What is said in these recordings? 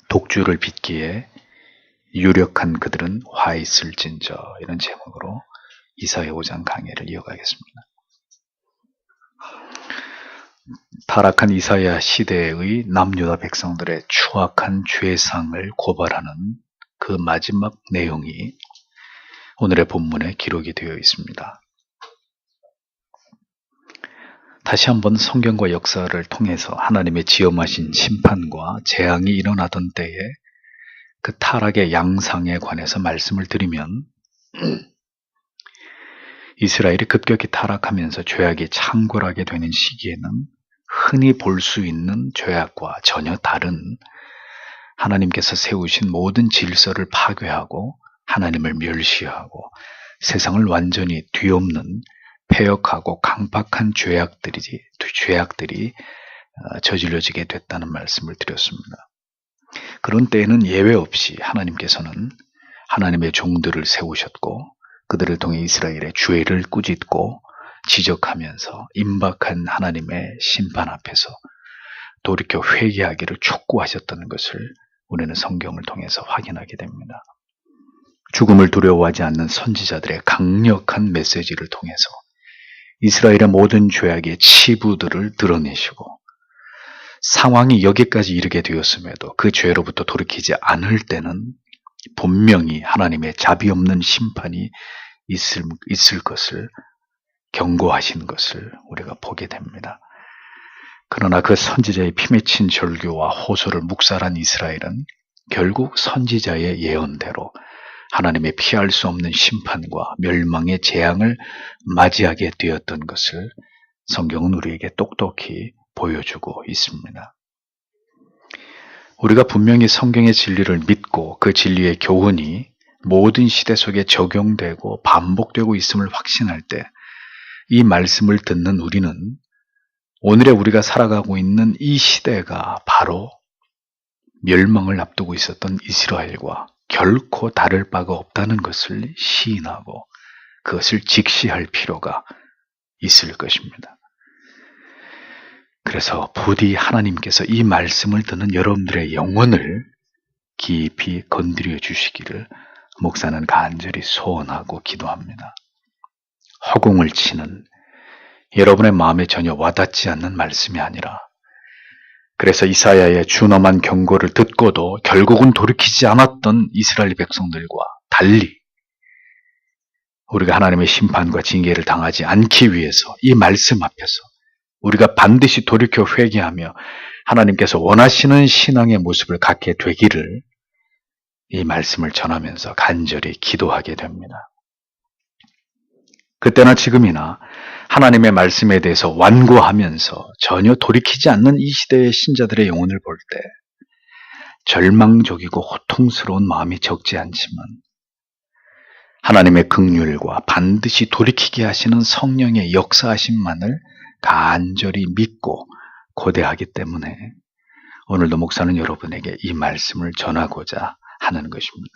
독주를 빚기에 유력한 그들은 화 있을진저, 이런 제목으로 이사야 5장 강해를 이어가겠습니다. 타락한 이사야 시대의 남유다 백성들의 추악한 죄상을 고발하는 그 마지막 내용이 오늘의 본문에 기록이 되어 있습니다. 다시 한번 성경과 역사를 통해서 하나님의 지엄하신 심판과 재앙이 일어나던 때에 그 타락의 양상에 관해서 말씀을 드리면, 이스라엘이 급격히 타락하면서 죄악이 창궐하게 되는 시기에는 흔히 볼 수 있는 죄악과 전혀 다른 하나님께서 세우신 모든 질서를 파괴하고 하나님을 멸시하고 세상을 완전히 뒤엎는 패역하고 강팍한 죄악들이 저질러지게 됐다는 말씀을 드렸습니다. 그런 때에는 예외 없이 하나님께서는 하나님의 종들을 세우셨고 그들을 통해 이스라엘의 죄를 꾸짖고 지적하면서 임박한 하나님의 심판 앞에서 돌이켜 회개하기를 촉구하셨다는 것을 우리는 성경을 통해서 확인하게 됩니다. 죽음을 두려워하지 않는 선지자들의 강력한 메시지를 통해서 이스라엘의 모든 죄악의 치부들을 드러내시고, 상황이 여기까지 이르게 되었음에도 그 죄로부터 돌이키지 않을 때는 분명히 하나님의 자비 없는 심판이 있을 것을 경고하신 것을 우리가 보게 됩니다. 그러나 그 선지자의 피맺힌 절규와 호소를 묵살한 이스라엘은 결국 선지자의 예언대로 하나님의 피할 수 없는 심판과 멸망의 재앙을 맞이하게 되었던 것을 성경은 우리에게 똑똑히 보여주고 있습니다. 우리가 분명히 성경의 진리를 믿고 그 진리의 교훈이 모든 시대 속에 적용되고 반복되고 있음을 확신할 때 이 말씀을 듣는 우리는 오늘의 우리가 살아가고 있는 이 시대가 바로 멸망을 앞두고 있었던 이스라엘과 결코 다를 바가 없다는 것을 시인하고 그것을 직시할 필요가 있을 것입니다. 그래서 부디 하나님께서 이 말씀을 듣는 여러분들의 영혼을 깊이 건드려 주시기를 목사는 간절히 소원하고 기도합니다. 허공을 치는 여러분의 마음에 전혀 와닿지 않는 말씀이 아니라, 그래서 이사야의 준엄한 경고를 듣고도 결국은 돌이키지 않았던 이스라엘 백성들과 달리 우리가 하나님의 심판과 징계를 당하지 않기 위해서 이 말씀 앞에서 우리가 반드시 돌이켜 회개하며 하나님께서 원하시는 신앙의 모습을 갖게 되기를 이 말씀을 전하면서 간절히 기도하게 됩니다. 그때나 지금이나 하나님의 말씀에 대해서 완고하면서 전혀 돌이키지 않는 이 시대의 신자들의 영혼을 볼 때 절망적이고 호통스러운 마음이 적지 않지만 하나님의 긍휼과 반드시 돌이키게 하시는 성령의 역사하심만을 간절히 믿고 고대하기 때문에 오늘도 목사는 여러분에게 이 말씀을 전하고자 하는 것입니다.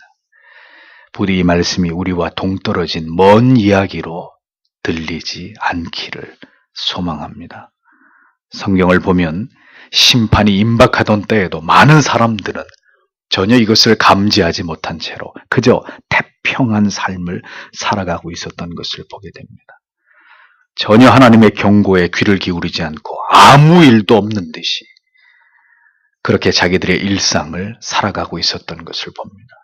부디 이 말씀이 우리와 동떨어진 먼 이야기로 들리지 않기를 소망합니다. 성경을 보면 심판이 임박하던 때에도 많은 사람들은 전혀 이것을 감지하지 못한 채로 그저 태평한 삶을 살아가고 있었던 것을 보게 됩니다. 전혀 하나님의 경고에 귀를 기울이지 않고 아무 일도 없는 듯이 그렇게 자기들의 일상을 살아가고 있었던 것을 봅니다.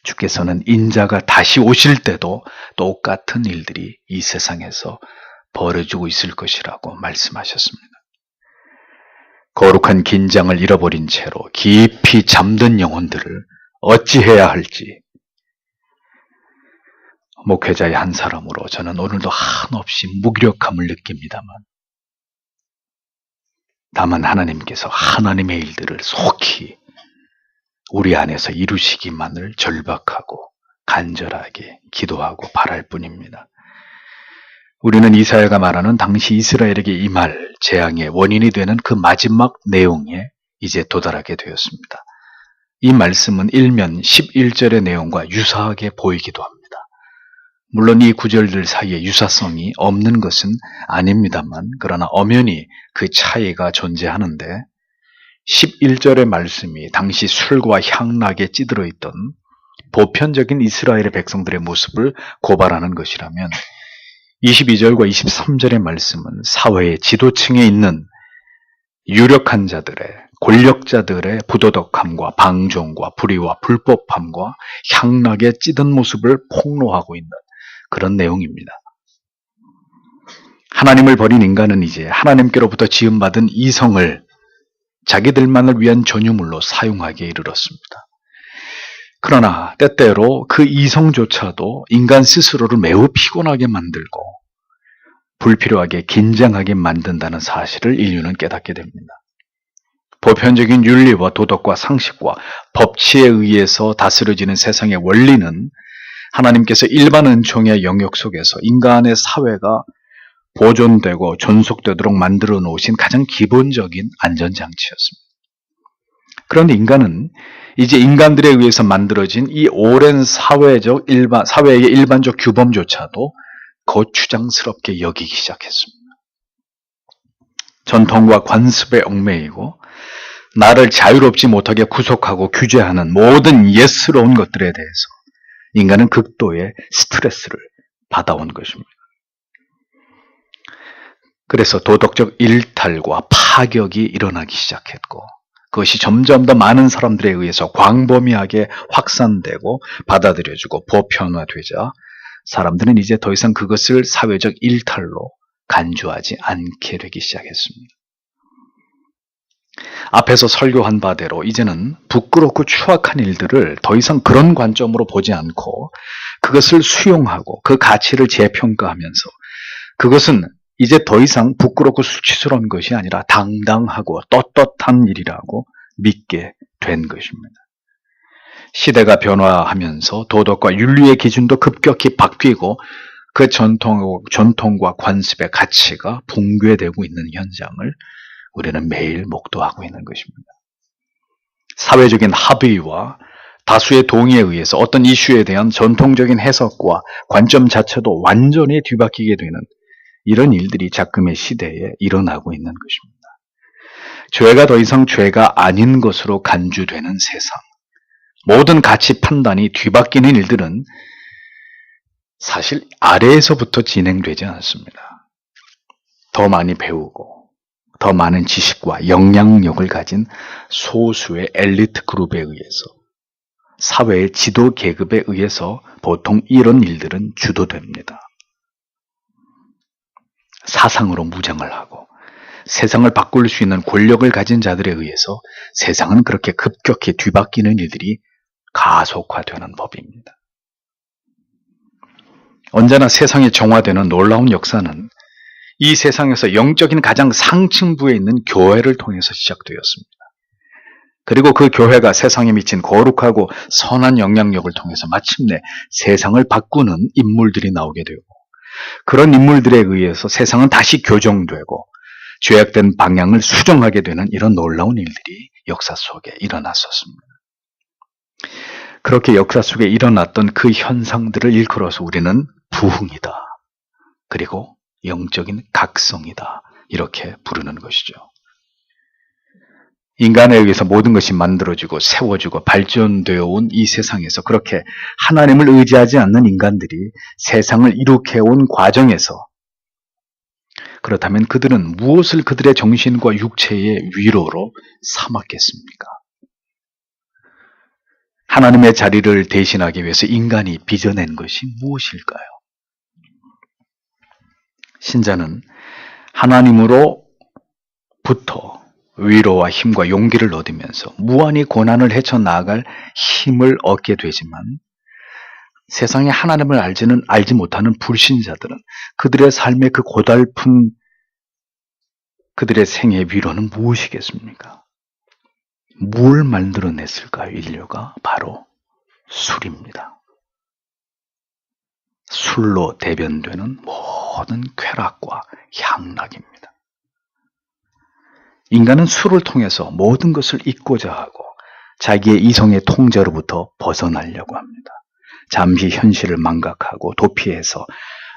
주께서는 인자가 다시 오실 때도 똑같은 일들이 이 세상에서 벌어지고 있을 것이라고 말씀하셨습니다. 거룩한 긴장을 잃어버린 채로 깊이 잠든 영혼들을 어찌해야 할지 목회자의 한 사람으로 저는 오늘도 한없이 무기력함을 느낍니다만, 다만 하나님께서 하나님의 일들을 속히 우리 안에서 이루시기만을 절박하고 간절하게 기도하고 바랄 뿐입니다. 우리는 이사야가 말하는 당시 이스라엘에게 임할 재앙의 원인이 되는 그 마지막 내용에 이제 도달하게 되었습니다. 이 말씀은 일면 11절의 내용과 유사하게 보이기도 합니다. 물론 이 구절들 사이에 유사성이 없는 것은 아닙니다만, 그러나 엄연히 그 차이가 존재하는데 11절의 말씀이 당시 술과 향락에 찌들어 있던 보편적인 이스라엘의 백성들의 모습을 고발하는 것이라면 22절과 23절의 말씀은 사회의 지도층에 있는 유력한 자들의, 권력자들의 부도덕함과 방종과 불의와 불법함과 향락에 찌든 모습을 폭로하고 있는 그런 내용입니다. 하나님을 버린 인간은 이제 하나님께로부터 지음받은 이성을 자기들만을 위한 전유물로 사용하기에 이르렀습니다. 그러나 때때로 그 이성조차도 인간 스스로를 매우 피곤하게 만들고 불필요하게 긴장하게 만든다는 사실을 인류는 깨닫게 됩니다. 보편적인 윤리와 도덕과 상식과 법치에 의해서 다스려지는 세상의 원리는 하나님께서 일반 은총의 영역 속에서 인간의 사회가 보존되고 존속되도록 만들어 놓으신 가장 기본적인 안전장치였습니다. 그런데 인간은 이제 인간들에 의해서 만들어진 이 오랜 사회의 일반적 규범조차도 거추장스럽게 여기기 시작했습니다. 전통과 관습에 얽매이고 나를 자유롭지 못하게 구속하고 규제하는 모든 예스러운 것들에 대해서 인간은 극도의 스트레스를 받아온 것입니다. 그래서 도덕적 일탈과 파격이 일어나기 시작했고 그것이 점점 더 많은 사람들에 의해서 광범위하게 확산되고 받아들여지고 보편화되자 사람들은 이제 더 이상 그것을 사회적 일탈로 간주하지 않게 되기 시작했습니다. 앞에서 설교한 바대로 이제는 부끄럽고 추악한 일들을 더 이상 그런 관점으로 보지 않고 그것을 수용하고 그 가치를 재평가하면서 그것은 이제 더 이상 부끄럽고 수치스러운 것이 아니라 당당하고 떳떳한 일이라고 믿게 된 것입니다. 시대가 변화하면서 도덕과 윤리의 기준도 급격히 바뀌고 그 전통과 관습의 가치가 붕괴되고 있는 현상을 우리는 매일 목도하고 있는 것입니다. 사회적인 합의와 다수의 동의에 의해서 어떤 이슈에 대한 전통적인 해석과 관점 자체도 완전히 뒤바뀌게 되는 이런 일들이 작금의 시대에 일어나고 있는 것입니다. 죄가 더 이상 죄가 아닌 것으로 간주되는 세상, 모든 가치 판단이 뒤바뀌는 일들은 사실 아래에서부터 진행되지 않습니다. 더 많이 배우고 더 많은 지식과 영향력을 가진 소수의 엘리트 그룹에 의해서 사회의 지도 계급에 의해서 보통 이런 일들은 주도됩니다. 사상으로 무장을 하고 세상을 바꿀 수 있는 권력을 가진 자들에 의해서 세상은 그렇게 급격히 뒤바뀌는 일들이 가속화되는 법입니다. 언제나 세상이 정화되는 놀라운 역사는 이 세상에서 영적인 가장 상층부에 있는 교회를 통해서 시작되었습니다. 그리고 그 교회가 세상에 미친 거룩하고 선한 영향력을 통해서 마침내 세상을 바꾸는 인물들이 나오게 되고 그런 인물들에 의해서 세상은 다시 교정되고 죄악된 방향을 수정하게 되는 이런 놀라운 일들이 역사 속에 일어났었습니다. 그렇게 역사 속에 일어났던 그 현상들을 일컬어서 우리는 부흥이다. 그리고 영적인 각성이다. 이렇게 부르는 것이죠. 인간에 의해서 모든 것이 만들어지고 세워지고 발전되어 온 이 세상에서 그렇게 하나님을 의지하지 않는 인간들이 세상을 이룩해 온 과정에서 그렇다면 그들은 무엇을 그들의 정신과 육체의 위로로 삼았겠습니까? 하나님의 자리를 대신하기 위해서 인간이 빚어낸 것이 무엇일까요? 신자는 하나님으로부터 위로와 힘과 용기를 얻으면서 무한히 고난을 헤쳐나갈 힘을 얻게 되지만 세상에 하나님을 알지 못하는 불신자들은 그들의 삶의 그 고달픈 그들의 생의 위로는 무엇이겠습니까? 뭘 만들어냈을까요? 인류가 바로 술입니다. 술로 대변되는 모든 쾌락과 향락입니다. 인간은 술을 통해서 모든 것을 잊고자 하고 자기의 이성의 통제로부터 벗어나려고 합니다. 잠시 현실을 망각하고 도피해서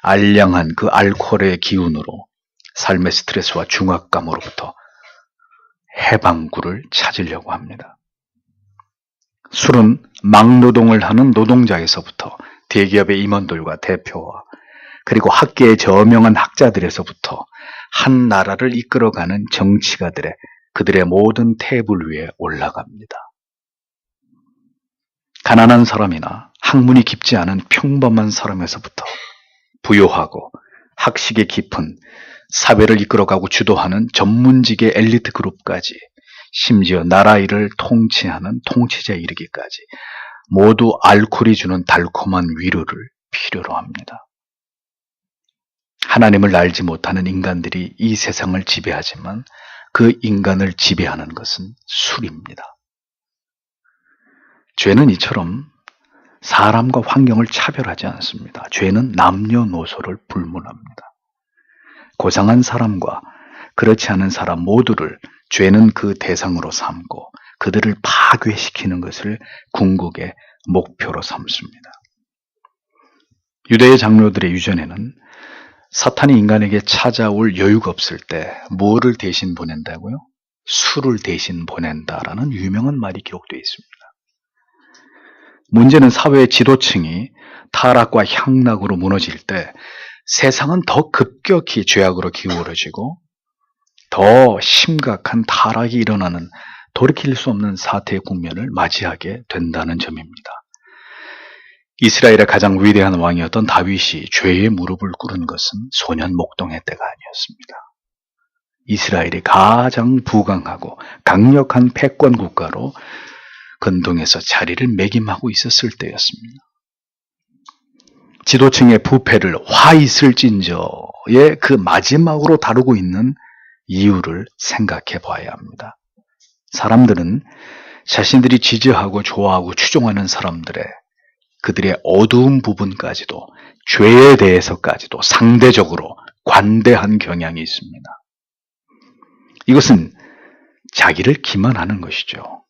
알량한 그 알코올의 기운으로 삶의 스트레스와 중압감으로부터 해방구를 찾으려고 합니다. 술은 막노동을 하는 노동자에서부터 대기업의 임원들과 대표와 그리고 학계의 저명한 학자들에서부터 한 나라를 이끌어가는 정치가들의 그들의 모든 테이블 위에 올라갑니다. 가난한 사람이나 학문이 깊지 않은 평범한 사람에서부터 부유하고 학식이 깊은 사회를 이끌어가고 주도하는 전문직의 엘리트 그룹까지 심지어 나라 일을 통치하는 통치자에 이르기까지 모두 알코올이 주는 달콤한 위로를 필요로 합니다. 하나님을 알지 못하는 인간들이 이 세상을 지배하지만 그 인간을 지배하는 것은 술입니다. 죄는 이처럼 사람과 환경을 차별하지 않습니다. 죄는 남녀노소를 불문합니다. 고상한 사람과 그렇지 않은 사람 모두를 죄는 그 대상으로 삼고 그들을 파괴시키는 것을 궁극의 목표로 삼습니다. 유대의 장로들의 유전에는 사탄이 인간에게 찾아올 여유가 없을 때 뭐를 대신 보낸다고요? 술을 대신 보낸다라는 유명한 말이 기록되어 있습니다. 문제는 사회의 지도층이 타락과 향락으로 무너질 때 세상은 더 급격히 죄악으로 기울어지고 더 심각한 타락이 일어나는 돌이킬 수 없는 사태의 국면을 맞이하게 된다는 점입니다. 이스라엘의 가장 위대한 왕이었던 다윗이 죄의 무릎을 꿇은 것은 소년 목동의 때가 아니었습니다. 이스라엘이 가장 부강하고 강력한 패권 국가로 근동에서 자리를 매김하고 있었을 때였습니다. 지도층의 부패를 화 있을진저의 그 마지막으로 다루고 있는 이유를 생각해 봐야 합니다. 사람들은 자신들이 지지하고 좋아하고 추종하는 사람들의 그들의 어두운 부분까지도 죄에 대해서까지도 상대적으로 관대한 경향이 있습니다. 이것은 자기를 기만하는 것이죠.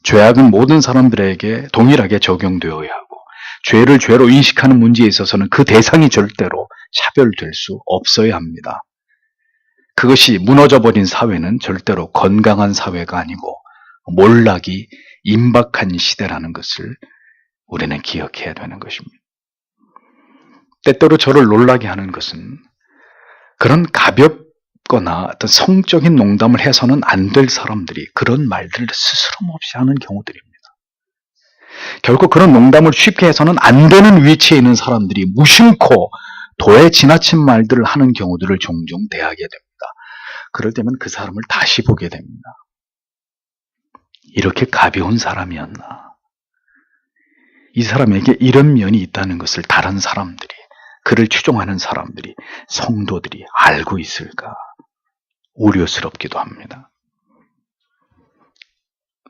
죄악은 모든 사람들에게 동일하게 적용되어야 하고 죄를 죄로 인식하는 문제에 있어서는 그 대상이 절대로 차별될 수 없어야 합니다. 그것이 무너져버린 사회는 절대로 건강한 사회가 아니고 몰락이 임박한 시대라는 것을 우리는 기억해야 되는 것입니다. 때때로 저를 놀라게 하는 것은 그런 가볍거나 어떤 성적인 농담을 해서는 안 될 사람들이 그런 말들을 스스럼없이 하는 경우들입니다. 결국 그런 농담을 쉽게 해서는 안 되는 위치에 있는 사람들이 무심코 도에 지나친 말들을 하는 경우들을 종종 대하게 됩니다. 그럴 때면 그 사람을 다시 보게 됩니다. 이렇게 가벼운 사람이었나? 이 사람에게 이런 면이 있다는 것을 다른 사람들이, 그를 추종하는 사람들이, 성도들이 알고 있을까? 우려스럽기도 합니다.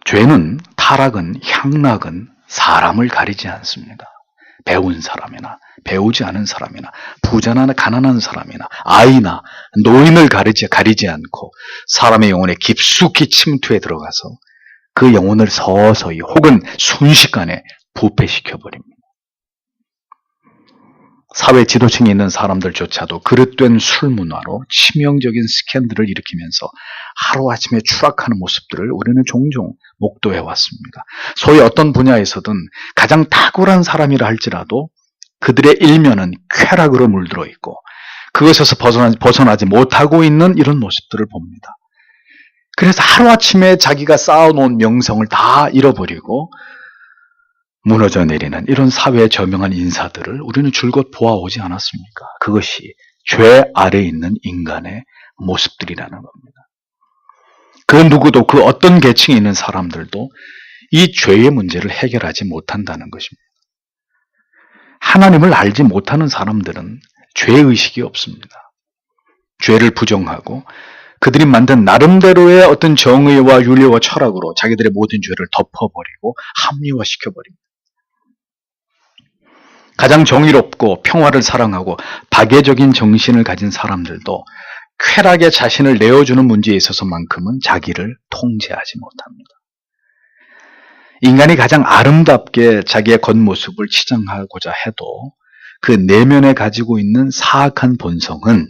죄는, 타락은, 향락은 사람을 가리지 않습니다. 배운 사람이나 배우지 않은 사람이나 부자나 가난한 사람이나 아이나 노인을 가리지 않고 사람의 영혼에 깊숙이 침투해 들어가서 그 영혼을 서서히 혹은 순식간에 부패시켜버립니다. 사회 지도층에 있는 사람들조차도 그릇된 술 문화로 치명적인 스캔들을 일으키면서 하루아침에 추락하는 모습들을 우리는 종종 목도해 왔습니다. 소위 어떤 분야에서든 가장 탁월한 사람이라 할지라도 그들의 일면은 쾌락으로 물들어 있고 그것에서 벗어나지 못하고 있는 이런 모습들을 봅니다. 그래서 하루아침에 자기가 쌓아놓은 명성을 다 잃어버리고 무너져 내리는 이런 사회의 저명한 인사들을 우리는 줄곧 보아오지 않았습니까? 그것이 죄 아래에 있는 인간의 모습들이라는 겁니다. 그 누구도 그 어떤 계층에 있는 사람들도 이 죄의 문제를 해결하지 못한다는 것입니다. 하나님을 알지 못하는 사람들은 죄의식이 없습니다. 죄를 부정하고 그들이 만든 나름대로의 어떤 정의와 윤리와 철학으로 자기들의 모든 죄를 덮어버리고 합리화시켜버립니다. 가장 정의롭고 평화를 사랑하고 박애적인 정신을 가진 사람들도 쾌락에 자신을 내어주는 문제에 있어서만큼은 자기를 통제하지 못합니다. 인간이 가장 아름답게 자기의 겉모습을 치장하고자 해도 그 내면에 가지고 있는 사악한 본성은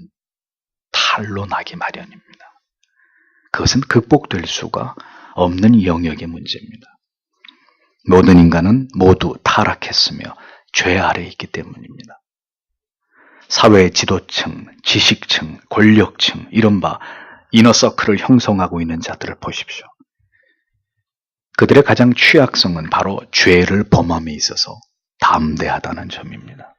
탄로나기 마련입니다. 그것은 극복될 수가 없는 영역의 문제입니다. 모든 인간은 모두 타락했으며 죄 아래에 있기 때문입니다. 사회의 지도층, 지식층, 권력층, 이른바 이너서클을 형성하고 있는 자들을 보십시오. 그들의 가장 취약성은 바로 죄를 범함에 있어서 담대하다는 점입니다.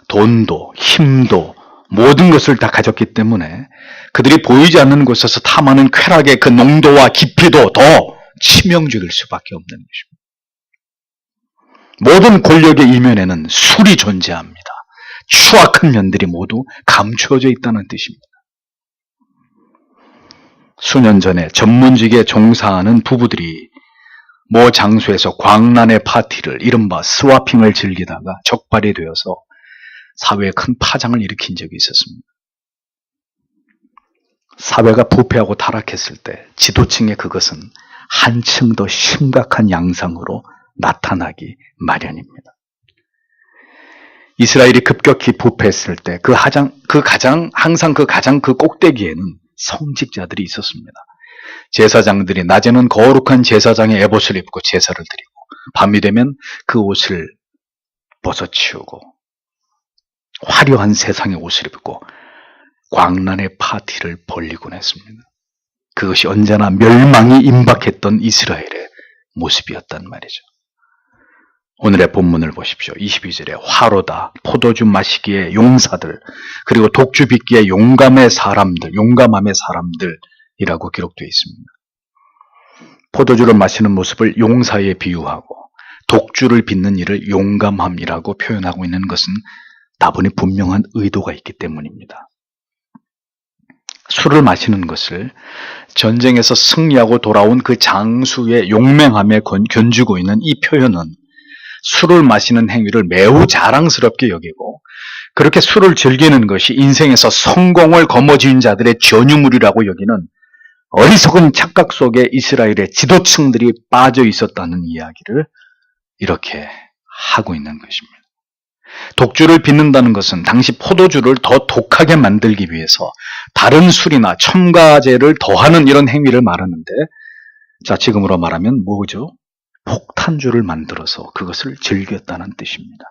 돈도 힘도 모든 것을 다 가졌기 때문에 그들이 보이지 않는 곳에서 탐하는 쾌락의 그 농도와 깊이도 더 치명적일 수밖에 없는 것입니다. 모든 권력의 이면에는 술이 존재합니다. 추악한 면들이 모두 감추어져 있다는 뜻입니다. 수년 전에 전문직에 종사하는 부부들이 모 장소에서 광란의 파티를 이른바 스와핑을 즐기다가 적발이 되어서 사회에 큰 파장을 일으킨 적이 있었습니다. 사회가 부패하고 타락했을 때 지도층의 그것은 한층 더 심각한 양상으로 나타나기 마련입니다. 이스라엘이 급격히 부패했을 때 항상 그 가장 꼭대기에는 성직자들이 있었습니다. 제사장들이 낮에는 거룩한 제사장의 에봇을 입고 제사를 드리고 밤이 되면 그 옷을 벗어치우고 화려한 세상의 옷을 입고 광란의 파티를 벌이곤 했습니다. 그것이 언제나 멸망이 임박했던 이스라엘의 모습이었단 말이죠. 오늘의 본문을 보십시오. 22절에 화로다, 포도주 마시기에 용사들, 그리고 독주 빚기에 용감함의 사람들이라고 기록되어 있습니다. 포도주를 마시는 모습을 용사에 비유하고 독주를 빚는 일을 용감함이라고 표현하고 있는 것은 다분히 분명한 의도가 있기 때문입니다. 술을 마시는 것을 전쟁에서 승리하고 돌아온 그 장수의 용맹함에 견주고 있는 이 표현은 술을 마시는 행위를 매우 자랑스럽게 여기고 그렇게 술을 즐기는 것이 인생에서 성공을 거머쥔 자들의 전유물이라고 여기는 어리석은 착각 속에 이스라엘의 지도층들이 빠져 있었다는 이야기를 이렇게 하고 있는 것입니다. 독주를 빚는다는 것은 당시 포도주를 더 독하게 만들기 위해서 다른 술이나 첨가제를 더하는 이런 행위를 말하는데, 자, 지금으로 말하면 뭐죠? 폭탄주를 만들어서 그것을 즐겼다는 뜻입니다.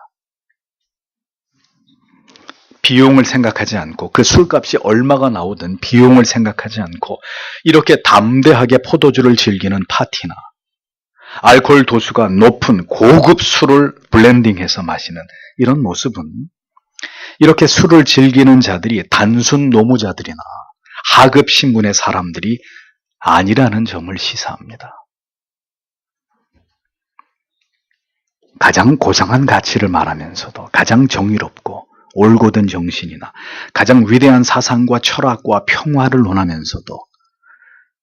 비용을 생각하지 않고 그 술값이 얼마가 나오든 비용을 생각하지 않고 이렇게 담대하게 포도주를 즐기는 파티나 알코올 도수가 높은 고급 술을 블렌딩해서 마시는 이런 모습은 이렇게 술을 즐기는 자들이 단순 노무자들이나 하급 신분의 사람들이 아니라는 점을 시사합니다. 가장 고상한 가치를 말하면서도 가장 정의롭고 올곧은 정신이나 가장 위대한 사상과 철학과 평화를 논하면서도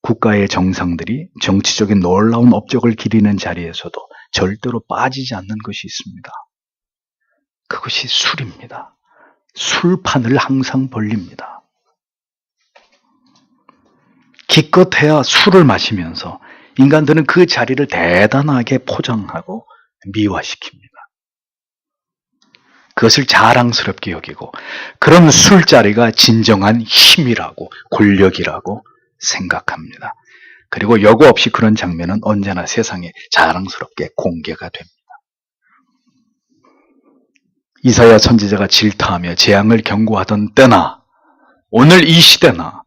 국가의 정상들이 정치적인 놀라운 업적을 기리는 자리에서도 절대로 빠지지 않는 것이 있습니다. 그것이 술입니다. 술판을 항상 벌립니다. 기껏해야 술을 마시면서 인간들은 그 자리를 대단하게 포장하고 미화시킵니다. 그것을 자랑스럽게 여기고 그런 술자리가 진정한 힘이라고 권력이라고 생각합니다. 그리고 여과 없이 그런 장면은 언제나 세상에 자랑스럽게 공개가 됩니다. 이사야 선지자가 질타하며 재앙을 경고하던 때나 오늘 이 시대나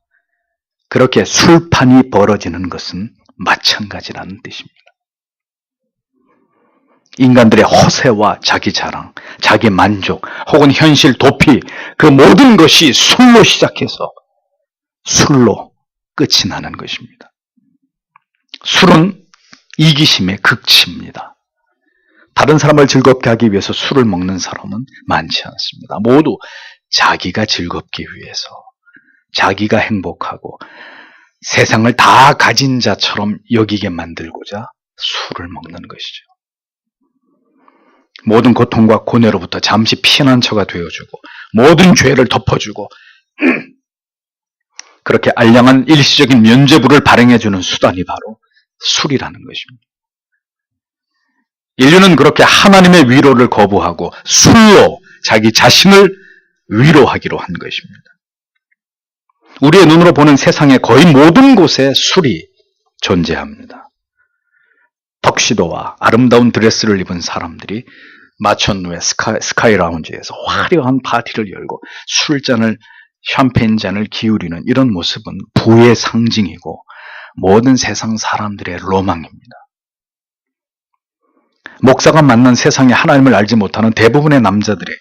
그렇게 술판이 벌어지는 것은 마찬가지라는 뜻입니다. 인간들의 허세와 자기 자랑, 자기 만족, 혹은 현실 도피, 그 모든 것이 술로 시작해서 술로 끝이 나는 것입니다. 술은 이기심의 극치입니다. 다른 사람을 즐겁게 하기 위해서 술을 먹는 사람은 많지 않습니다. 모두 자기가 즐겁기 위해서, 자기가 행복하고 세상을 다 가진 자처럼 여기게 만들고자 술을 먹는 것이죠. 모든 고통과 고뇌로부터 잠시 피난처가 되어주고 모든 죄를 덮어주고 그렇게 알량한 일시적인 면죄부를 발행해주는 수단이 바로 술이라는 것입니다. 인류는 그렇게 하나님의 위로를 거부하고 술로 자기 자신을 위로하기로 한 것입니다. 우리의 눈으로 보는 세상의 거의 모든 곳에 술이 존재합니다. 턱시도와 아름다운 드레스를 입은 사람들이 마천 후에 스카이 라운지에서 화려한 파티를 열고 술잔을 샴페인잔을 기울이는 이런 모습은 부의 상징이고 모든 세상 사람들의 로망입니다. 목사가 만난 세상에 하나님을 알지 못하는 대부분의 남자들에게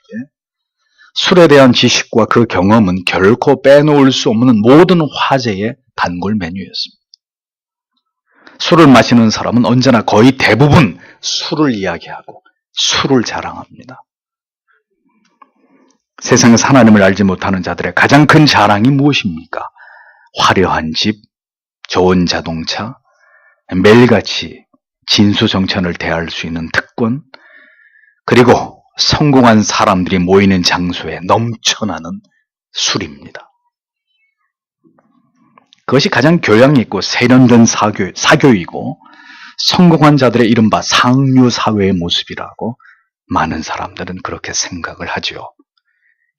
술에 대한 지식과 그 경험은 결코 빼놓을 수 없는 모든 화제의 단골 메뉴였습니다. 술을 마시는 사람은 언제나 거의 대부분 술을 이야기하고 술을 자랑합니다. 세상에서 하나님을 알지 못하는 자들의 가장 큰 자랑이 무엇입니까? 화려한 집, 좋은 자동차, 매일같이 진수정찬을 대할 수 있는 특권, 그리고 성공한 사람들이 모이는 장소에 넘쳐나는 술입니다. 그것이 가장 교양 있고 세련된 사교이고 성공한 자들의 이른바 상류 사회의 모습이라고 많은 사람들은 그렇게 생각을 하죠.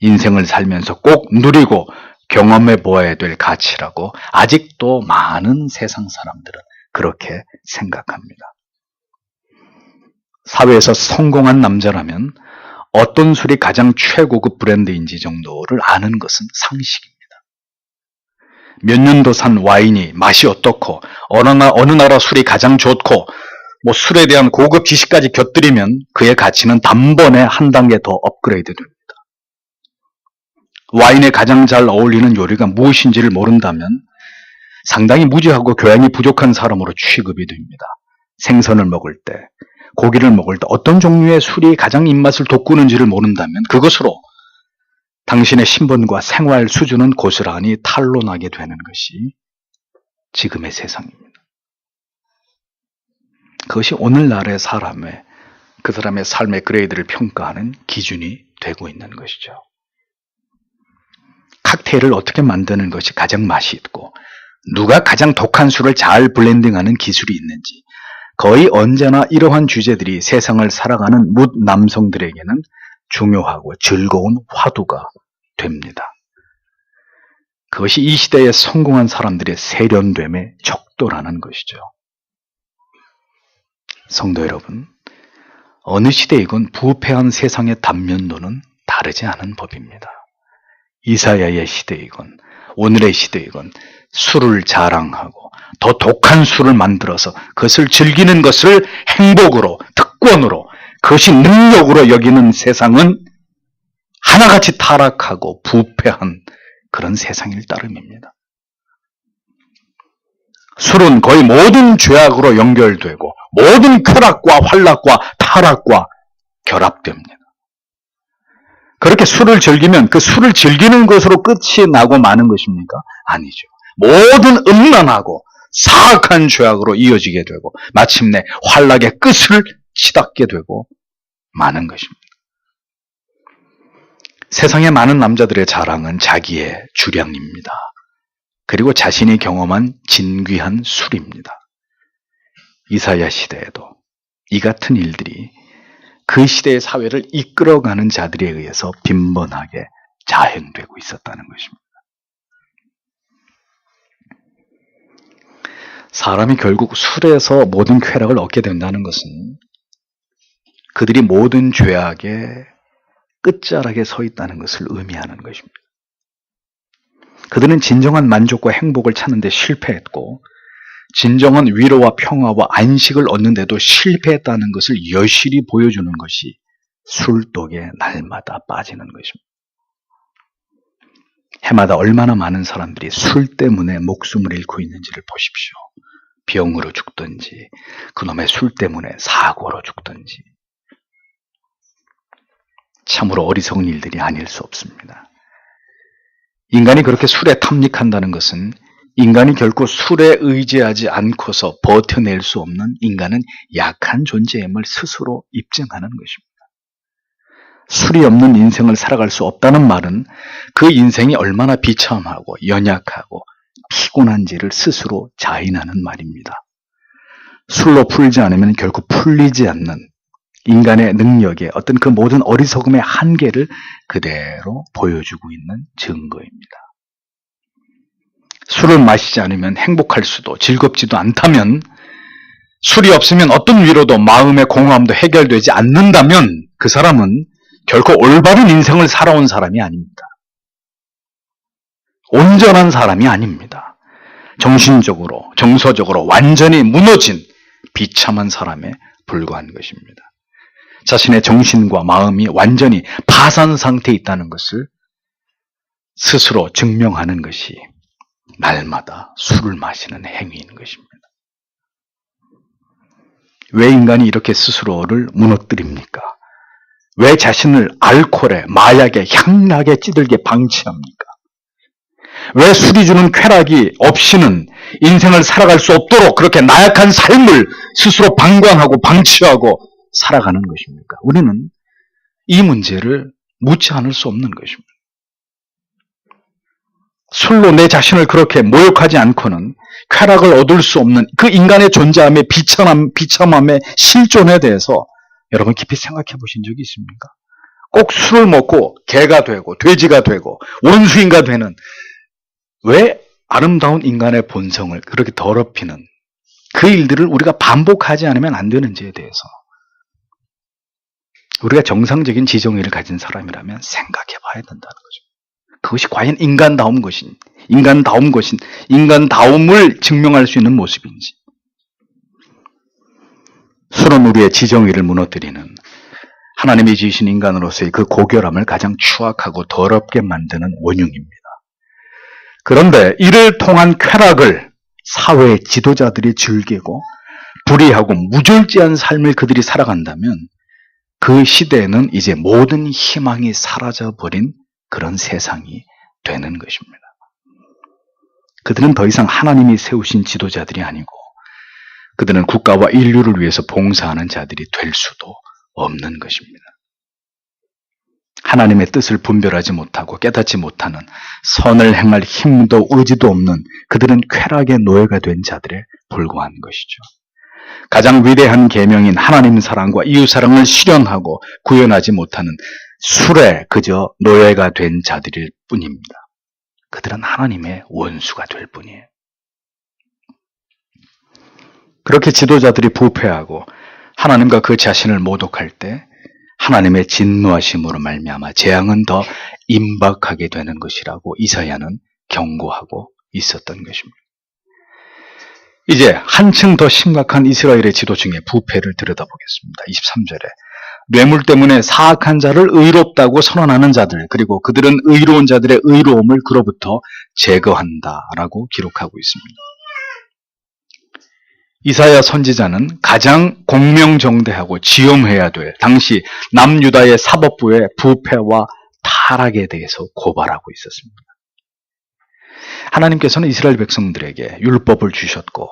인생을 살면서 꼭 누리고 경험해 보아야 될 가치라고 아직도 많은 세상 사람들은 그렇게 생각합니다. 사회에서 성공한 남자라면 어떤 술이 가장 최고급 브랜드인지 정도를 아는 것은 상식입니다. 몇 년도 산 와인이 맛이 어떻고 어느 나라 술이 가장 좋고 술에 대한 고급 지식까지 곁들이면 그의 가치는 단번에 한 단계 더 업그레이드 됩니다. 와인에 가장 잘 어울리는 요리가 무엇인지를 모른다면 상당히 무지하고 교양이 부족한 사람으로 취급이 됩니다. 생선을 먹을 때, 고기를 먹을 때 어떤 종류의 술이 가장 입맛을 돋구는지를 모른다면 그것으로 당신의 신분과 생활 수준은 고스란히 탄로나게 되는 것이 지금의 세상입니다. 그것이 오늘날의 그 사람의 삶의 그레이드를 평가하는 기준이 되고 있는 것이죠. 칵테일을 어떻게 만드는 것이 가장 맛이 있고 누가 가장 독한 술을 잘 블렌딩하는 기술이 있는지 거의 언제나 이러한 주제들이 세상을 살아가는 뭇 남성들에게는 중요하고 즐거운 화두가 됩니다. 그것이 이 시대에 성공한 사람들의 세련됨의 척도라는 것이죠. 성도 여러분, 어느 시대이건 부패한 세상의 단면도는 다르지 않은 법입니다. 이사야의 시대이건 오늘의 시대이건 술을 자랑하고 더 독한 술을 만들어서 그것을 즐기는 것을 행복으로, 특권으로, 그것이 능력으로 여기는 세상은 하나같이 타락하고 부패한 그런 세상일 따름입니다. 술은 거의 모든 죄악으로 연결되고 모든 쾌락과 환락과 타락과 결합됩니다. 그렇게 술을 즐기면 그 술을 즐기는 것으로 끝이 나고 마는 것입니까? 아니죠. 모든 음란하고 사악한 죄악으로 이어지게 되고 마침내 환락의 끝을 치닫게 되고 마는 것입니다. 세상의 많은 남자들의 자랑은 자기의 주량입니다. 그리고 자신이 경험한 진귀한 술입니다. 이사야 시대에도 이 같은 일들이 그 시대의 사회를 이끌어가는 자들에 의해서 빈번하게 자행되고 있었다는 것입니다. 사람이 결국 술에서 모든 쾌락을 얻게 된다는 것은 그들이 모든 죄악의 끝자락에 서 있다는 것을 의미하는 것입니다. 그들은 진정한 만족과 행복을 찾는 데 실패했고 진정한 위로와 평화와 안식을 얻는데도 실패했다는 것을 여실히 보여주는 것이 술독에 날마다 빠지는 것입니다. 해마다 얼마나 많은 사람들이 술 때문에 목숨을 잃고 있는지를 보십시오. 병으로 죽든지 그놈의 술 때문에 사고로 죽든지 참으로 어리석은 일들이 아닐 수 없습니다. 인간이 그렇게 술에 탐닉한다는 것은 인간이 결코 술에 의지하지 않고서 버텨낼 수 없는 인간은 약한 존재임을 스스로 입증하는 것입니다. 술이 없는 인생을 살아갈 수 없다는 말은 그 인생이 얼마나 비참하고 연약하고 피곤한지를 스스로 자인하는 말입니다. 술로 풀지 않으면 결코 풀리지 않는 인간의 능력의 어떤 그 모든 어리석음의 한계를 그대로 보여주고 있는 증거입니다. 술을 마시지 않으면 행복할 수도 즐겁지도 않다면, 술이 없으면 어떤 위로도 마음의 공허함도 해결되지 않는다면 그 사람은 결코 올바른 인생을 살아온 사람이 아닙니다. 온전한 사람이 아닙니다. 정신적으로, 정서적으로 완전히 무너진 비참한 사람에 불과한 것입니다. 자신의 정신과 마음이 완전히 파산 상태에 있다는 것을 스스로 증명하는 것이 날마다 술을 마시는 행위인 것입니다. 왜 인간이 이렇게 스스로를 무너뜨립니까? 왜 자신을 알코올에, 마약에, 향락에 찌들게 방치합니까? 왜 술이 주는 쾌락이 없이는 인생을 살아갈 수 없도록 그렇게 나약한 삶을 스스로 방관하고 방치하고 살아가는 것입니까? 우리는 이 문제를 묻지 않을 수 없는 것입니다. 술로 내 자신을 그렇게 모욕하지 않고는 쾌락을 얻을 수 없는 그 인간의 존재함의 비참함의 실존에 대해서 여러분 깊이 생각해 보신 적이 있습니까? 꼭 술을 먹고 개가 되고 돼지가 되고 원수인가 되는, 왜 아름다운 인간의 본성을 그렇게 더럽히는 그 일들을 우리가 반복하지 않으면 안 되는지에 대해서 우리가 정상적인 지정의를 가진 사람이라면 생각해 봐야 된다는 거죠. 그것이 과연 인간다움을 증명할 수 있는 모습인지. 술은 우리의 지정의를 무너뜨리는, 하나님이 지으신 인간으로서의 그 고결함을 가장 추악하고 더럽게 만드는 원흉입니다. 그런데 이를 통한 쾌락을 사회의 지도자들이 즐기고 불의하고 무절제한 삶을 그들이 살아간다면 그 시대에는 이제 모든 희망이 사라져버린 그런 세상이 되는 것입니다. 그들은 더 이상 하나님이 세우신 지도자들이 아니고 그들은 국가와 인류를 위해서 봉사하는 자들이 될 수도 없는 것입니다. 하나님의 뜻을 분별하지 못하고 깨닫지 못하는, 선을 행할 힘도 의지도 없는 그들은 쾌락의 노예가 된 자들에 불과한 것이죠. 가장 위대한 계명인 하나님 사랑과 이웃 사랑을 실현하고 구현하지 못하는 술에 그저 노예가 된 자들일 뿐입니다. 그들은 하나님의 원수가 될 뿐이에요. 그렇게 지도자들이 부패하고 하나님과 그 자신을 모독할 때 하나님의 진노하심으로 말미암아 재앙은 더 임박하게 되는 것이라고 이사야는 경고하고 있었던 것입니다. 이제 한층 더 심각한 이스라엘의 지도층의 부패를 들여다보겠습니다. 23절에 뇌물 때문에 사악한 자를 의롭다고 선언하는 자들, 그리고 그들은 의로운 자들의 의로움을 그로부터 제거한다라고 기록하고 있습니다. 이사야 선지자는 가장 공명정대하고 지엄해야 될 당시 남유다의 사법부의 부패와 타락에 대해서 고발하고 있었습니다. 하나님께서는 이스라엘 백성들에게 율법을 주셨고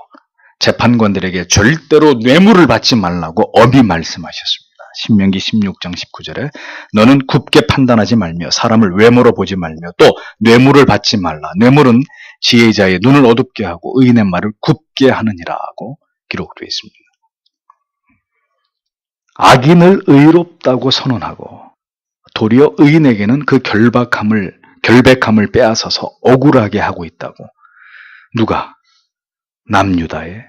재판관들에게 절대로 뇌물을 받지 말라고 엄히 말씀하셨습니다. 신명기 16장 19절에 너는 굽게 판단하지 말며 사람을 외모로 보지 말며 또 뇌물을 받지 말라. 뇌물은 지혜자의 눈을 어둡게 하고 의인의 말을 굽게 하느니라고 기록되어 있습니다. 악인을 의롭다고 선언하고 도리어 의인에게는 그 결백함을 빼앗아서 억울하게 하고 있다고 누가? 남유다의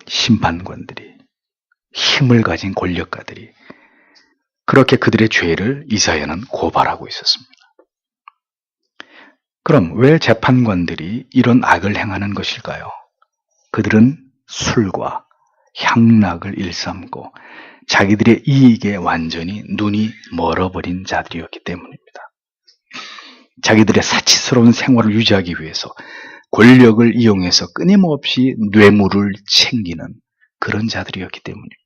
심판관들이, 힘을 가진 권력가들이 그렇게 그들의 죄를 이사야는 고발하고 있었습니다. 그럼 왜 재판관들이 이런 악을 행하는 것일까요? 그들은 술과 향락을 일삼고 자기들의 이익에 완전히 눈이 멀어버린 자들이었기 때문입니다. 자기들의 사치스러운 생활을 유지하기 위해서 권력을 이용해서 끊임없이 뇌물을 챙기는 그런 자들이었기 때문입니다.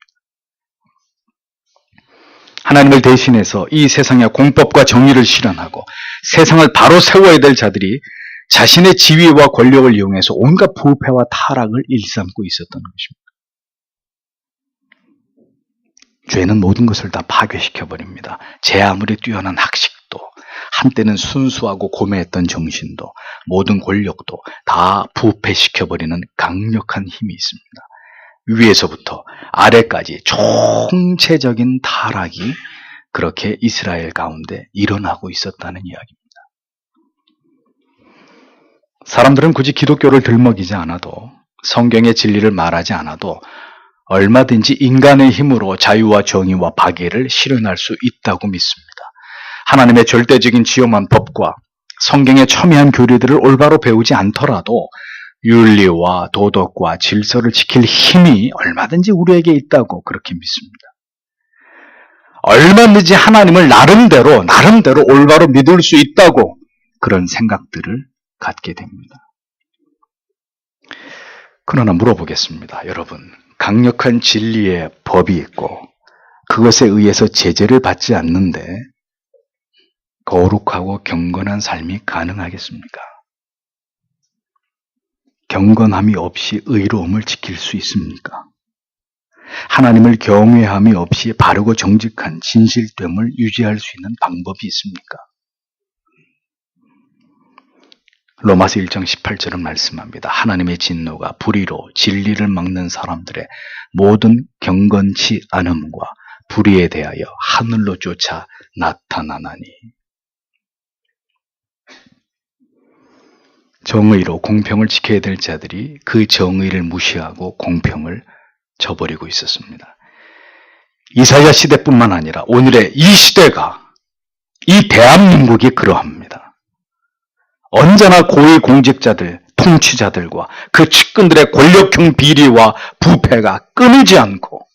하나님을 대신해서 이 세상의 공법과 정의를 실현하고 세상을 바로 세워야 될 자들이 자신의 지위와 권력을 이용해서 온갖 부패와 타락을 일삼고 있었던 것입니다. 죄는 모든 것을 다 파괴시켜버립니다. 제 아무리 뛰어난 학식도, 한때는 순수하고 고매했던 정신도, 모든 권력도 다 부패시켜버리는 강력한 힘이 있습니다. 위에서부터 아래까지 총체적인 타락이 그렇게 이스라엘 가운데 일어나고 있었다는 이야기입니다. 사람들은 굳이 기독교를 들먹이지 않아도, 성경의 진리를 말하지 않아도 얼마든지 인간의 힘으로 자유와 정의와 박애를 실현할 수 있다고 믿습니다. 하나님의 절대적인 지엄한 법과 성경의 첨예한 교리들을 올바로 배우지 않더라도 윤리와 도덕과 질서를 지킬 힘이 얼마든지 우리에게 있다고 그렇게 믿습니다. 얼마든지 하나님을 나름대로 올바로 믿을 수 있다고 그런 생각들을 갖게 됩니다. 그러나 물어보겠습니다. 여러분, 강력한 진리의 법이 있고 그것에 의해서 제재를 받지 않는데 거룩하고 경건한 삶이 가능하겠습니까? 경건함이 없이 의로움을 지킬 수 있습니까? 하나님을 경외함이 없이 바르고 정직한 진실됨을 유지할 수 있는 방법이 있습니까? 로마서 1장 18절은 말씀합니다. 하나님의 진노가 불의로 진리를 막는 사람들의 모든 경건치 않음과 불의에 대하여 하늘로 쫓아 나타나나니. 정의로 공평을 지켜야 될 자들이 그 정의를 무시하고 공평을 저버리고 있었습니다. 이사야 시대뿐만 아니라 오늘의 이 시대가, 이 대한민국이 그러합니다. 언제나 고위공직자들, 통치자들과 그 측근들의 권력형 비리와 부패가 끊이지 않고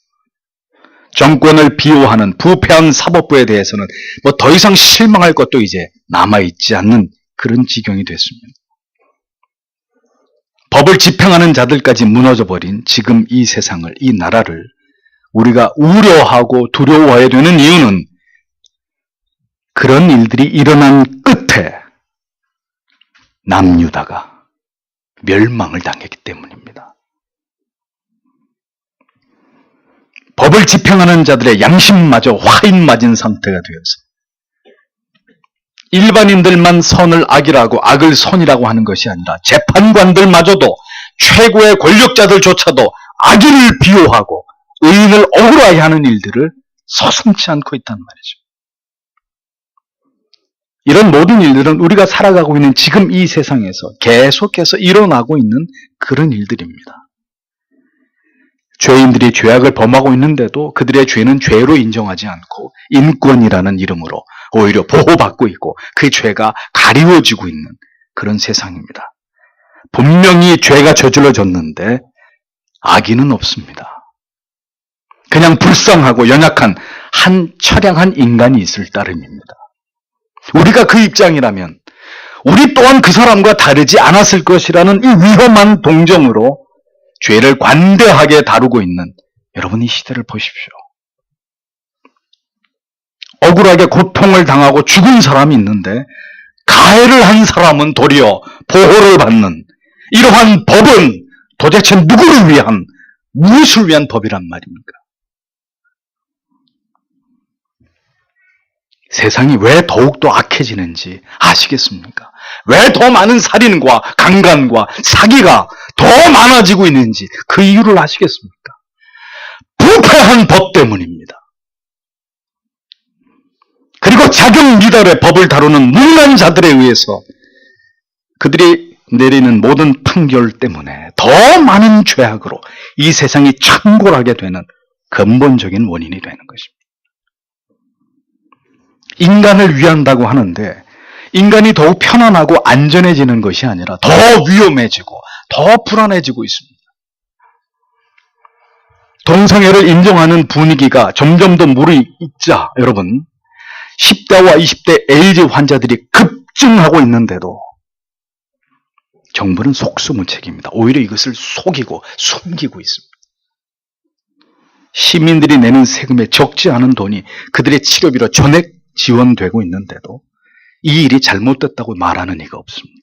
정권을 비호하는 부패한 사법부에 대해서는 뭐 더 이상 실망할 것도 이제 남아있지 않는 그런 지경이 됐습니다. 법을 집행하는 자들까지 무너져버린 지금 이 세상을, 이 나라를 우리가 우려하고 두려워해야 되는 이유는 그런 일들이 일어난 끝에 남유다가 멸망을 당했기 때문입니다. 법을 집행하는 자들의 양심마저 화인 맞은 상태가 되어서 일반인들만 선을 악이라고 악을 선이라고 하는 것이 아니라 재판관들마저도 최고의 권력자들조차도 악인을 비호하고 의인을 억울하게 하는 일들을 서슴지 않고 있단 말이죠. 이런 모든 일들은 우리가 살아가고 있는 지금 이 세상에서 계속해서 일어나고 있는 그런 일들입니다. 죄인들이 죄악을 범하고 있는데도 그들의 죄는 죄로 인정하지 않고 인권이라는 이름으로 오히려 보호받고 있고 그 죄가 가리워지고 있는 그런 세상입니다. 분명히 죄가 저질러졌는데 악인은 없습니다. 그냥 불쌍하고 연약한 한 처량한 인간이 있을 따름입니다. 우리가 그 입장이라면 우리 또한 그 사람과 다르지 않았을 것이라는 이 위험한 동정으로 죄를 관대하게 다루고 있는 여러분, 이 시대를 보십시오. 억울하게 고통을 당하고 죽은 사람이 있는데 가해를 한 사람은 도리어 보호를 받는 이러한 법은 도대체 누구를 위한, 무엇을 위한 법이란 말입니까? 세상이 왜 더욱더 악해지는지 아시겠습니까? 왜 더 많은 살인과 강간과 사기가 더 많아지고 있는지 그 이유를 아시겠습니까? 부패한 법 때문입니다. 그리고 자격 미달의 법을 다루는 무능한 자들에 의해서 그들이 내리는 모든 판결 때문에 더 많은 죄악으로 이 세상이 창궐하게 되는 근본적인 원인이 되는 것입니다. 인간을 위한다고 하는데 인간이 더욱 편안하고 안전해지는 것이 아니라 더 위험해지고 더 불안해지고 있습니다. 동성애를 인정하는 분위기가 점점 더 무르익자 여러분, 10대와 20대 에이즈 환자들이 급증하고 있는데도 정부는 속수무책입니다. 오히려 이것을 속이고 숨기고 있습니다. 시민들이 내는 세금에 적지 않은 돈이 그들의 치료비로 전액 지원되고 있는데도 이 일이 잘못됐다고 말하는 이가 없습니다.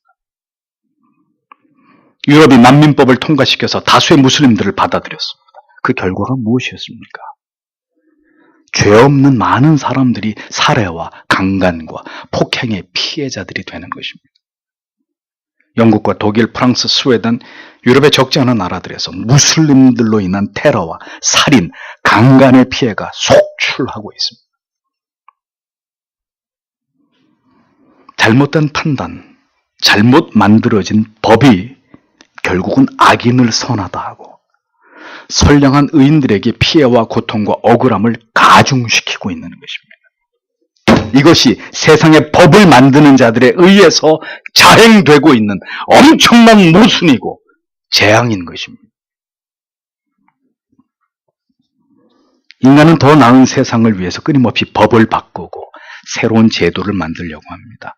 유럽이 난민법을 통과시켜서 다수의 무슬림들을 받아들였습니다. 그 결과가 무엇이었습니까? 죄 없는 많은 사람들이 살해와 강간과 폭행의 피해자들이 되는 것입니다. 영국과 독일, 프랑스, 스웨덴, 유럽의 적지 않은 나라들에서 무슬림들로 인한 테러와 살인, 강간의 피해가 속출하고 있습니다. 잘못된 판단, 잘못 만들어진 법이 결국은 악인을 선하다 하고 선량한 의인들에게 피해와 고통과 억울함을 가중시키고 있는 것입니다. 이것이 세상의 법을 만드는 자들에 의해서 자행되고 있는 엄청난 모순이고 재앙인 것입니다. 인간은 더 나은 세상을 위해서 끊임없이 법을 바꾸고 새로운 제도를 만들려고 합니다.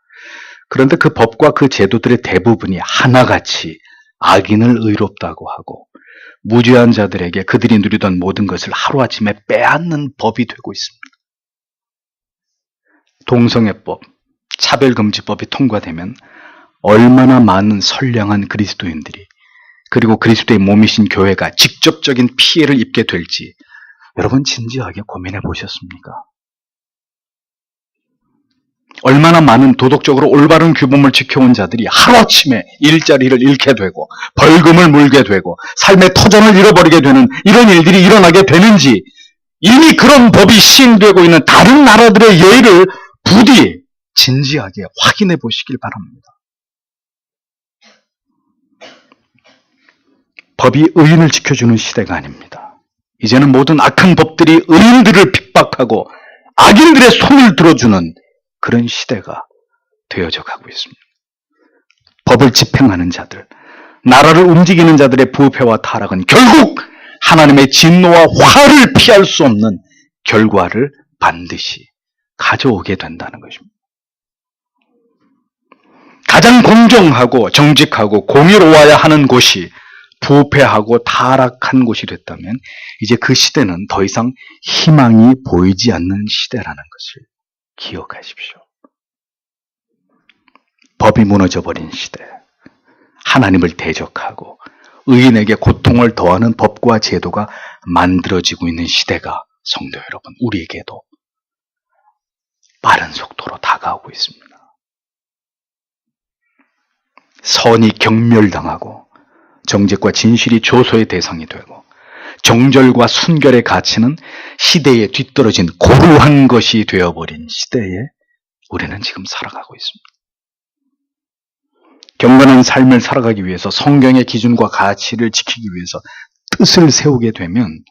그런데 그 법과 그 제도들의 대부분이 하나같이 악인을 의롭다고 하고 무죄한 자들에게 그들이 누리던 모든 것을 하루아침에 빼앗는 법이 되고 있습니다. 동성애법, 차별금지법이 통과되면 얼마나 많은 선량한 그리스도인들이 그리고 그리스도의 몸이신 교회가 직접적인 피해를 입게 될지 여러분 진지하게 고민해 보셨습니까? 얼마나 많은 도덕적으로 올바른 규범을 지켜온 자들이 하루아침에 일자리를 잃게 되고 벌금을 물게 되고 삶의 터전을 잃어버리게 되는 이런 일들이 일어나게 되는지 이미 그런 법이 시행되고 있는 다른 나라들의 예를 부디 진지하게 확인해 보시길 바랍니다. 법이 의인을 지켜주는 시대가 아닙니다. 이제는 모든 악한 법들이 의인들을 핍박하고 악인들의 손을 들어주는 그런 시대가 되어져 가고 있습니다. 법을 집행하는 자들, 나라를 움직이는 자들의 부패와 타락은 결국 하나님의 진노와 화를 피할 수 없는 결과를 반드시 가져오게 된다는 것입니다. 가장 공정하고 정직하고 공의로워야 하는 곳이 부패하고 타락한 곳이 됐다면 이제 그 시대는 더 이상 희망이 보이지 않는 시대라는 것을 기억하십시오. 법이 무너져버린 시대, 하나님을 대적하고 의인에게 고통을 더하는 법과 제도가 만들어지고 있는 시대가 성도 여러분, 우리에게도 빠른 속도로 다가오고 있습니다. 선이 경멸당하고 정직과 진실이 조소의 대상이 되고 정절과 순결의 가치는 시대에 뒤떨어진 고루한 것이 되어버린 시대에 우리는 지금 살아가고 있습니다. 경건한 삶을 살아가기 위해서 성경의 기준과 가치를 지키기 위해서 뜻을 세우게 되면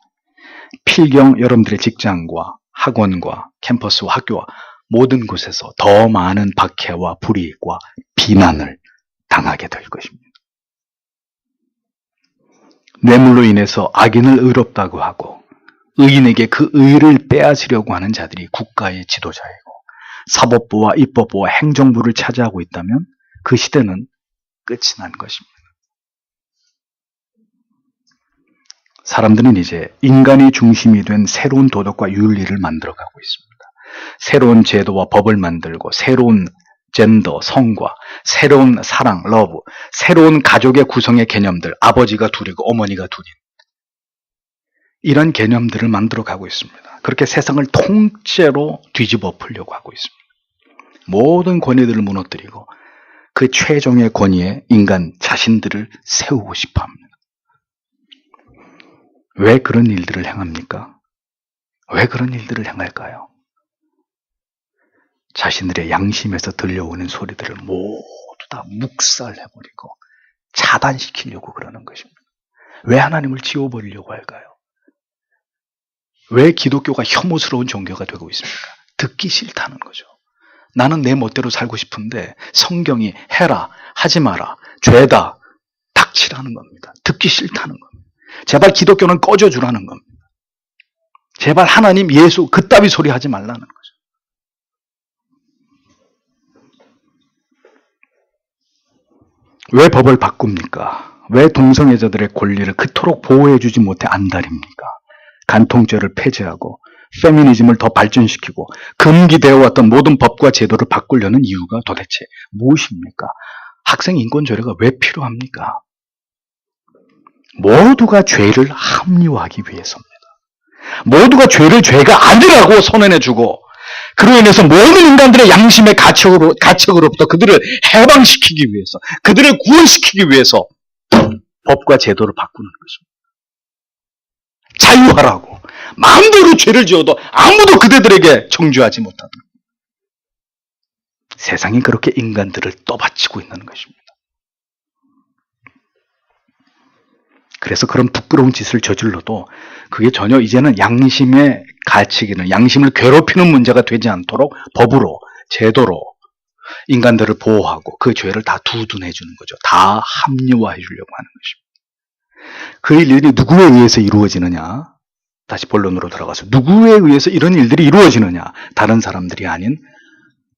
필경 여러분들의 직장과 학원과 캠퍼스와 학교와 모든 곳에서 더 많은 박해와 불이익과 비난을 당하게 될 것입니다. 뇌물로 인해서 악인을 의롭다고 하고 의인에게 그 의를 빼앗으려고 하는 자들이 국가의 지도자이고 사법부와 입법부와 행정부를 차지하고 있다면 그 시대는 끝이 난 것입니다. 사람들은 이제 인간이 중심이 된 새로운 도덕과 윤리를 만들어가고 있습니다. 새로운 제도와 법을 만들고 새로운 젠더, 성과, 새로운 사랑, 러브, 새로운 가족의 구성의 개념들, 아버지가 둘이고 어머니가 둘인 이런 개념들을 만들어가고 있습니다. 그렇게 세상을 통째로 뒤집어 풀려고 하고 있습니다. 모든 권위들을 무너뜨리고 그 최종의 권위에 인간 자신들을 세우고 싶어 합니다. 왜 그런 일들을 행합니까? 왜 그런 일들을 행할까요? 자신들의 양심에서 들려오는 소리들을 모두 다 묵살해버리고 차단시키려고 그러는 것입니다. 왜 하나님을 지워버리려고 할까요? 왜 기독교가 혐오스러운 종교가 되고 있습니까? 듣기 싫다는 거죠. 나는 내 멋대로 살고 싶은데 성경이 해라, 하지 마라, 죄다, 닥치라는 겁니다. 듣기 싫다는 겁니다. 제발 기독교는 꺼져주라는 겁니다. 제발 하나님, 예수 그따위 소리 하지 말라는 거죠. 왜 법을 바꿉니까? 왜 동성애자들의 권리를 그토록 보호해주지 못해 안달입니까? 간통죄를 폐지하고 페미니즘을 더 발전시키고 금기되어 왔던 모든 법과 제도를 바꾸려는 이유가 도대체 무엇입니까? 학생 인권조례가 왜 필요합니까? 모두가 죄를 합리화하기 위해서입니다. 모두가 죄를 죄가 아니라고 선언해주고 그로 인해서 모든 인간들의 양심의 가책으로부터 그들을 해방시키기 위해서, 그들을 구원시키기 위해서 법과 제도를 바꾸는 것입니다. 자유하라고. 마음대로 죄를 지어도 아무도 그대들에게 정죄하지 못하도록. 세상이 그렇게 인간들을 떠받치고 있는 것입니다. 그래서 그런 부끄러운 짓을 저질러도 그게 전혀 이제는 양심의 가치기는, 양심을 괴롭히는 문제가 되지 않도록 법으로, 제도로 인간들을 보호하고 그 죄를 다 두둔해 주는 거죠. 다 합리화해 주려고 하는 것입니다. 그 일들이 누구에 의해서 이루어지느냐? 다시 본론으로 들어가서 누구에 의해서 이런 일들이 이루어지느냐? 다른 사람들이 아닌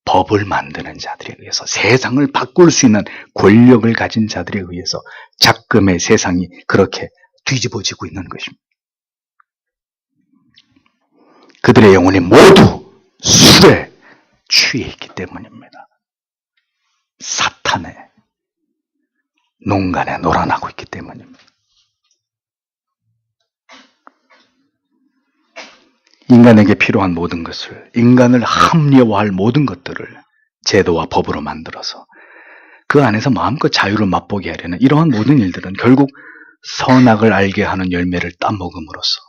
법을 만드는 자들에 의해서, 세상을 바꿀 수 있는 권력을 가진 자들에 의해서 작금의 세상이 그렇게 뒤집어지고 있는 것입니다. 그들의 영혼이 모두 술에 취해 있기 때문입니다. 사탄의 농간에 놀아나고 있기 때문입니다. 인간에게 필요한 모든 것을, 인간을 합리화할 모든 것들을 제도와 법으로 만들어서 그 안에서 마음껏 자유를 맛보게 하려는 이러한 모든 일들은 결국 선악을 알게 하는 열매를 따먹음으로써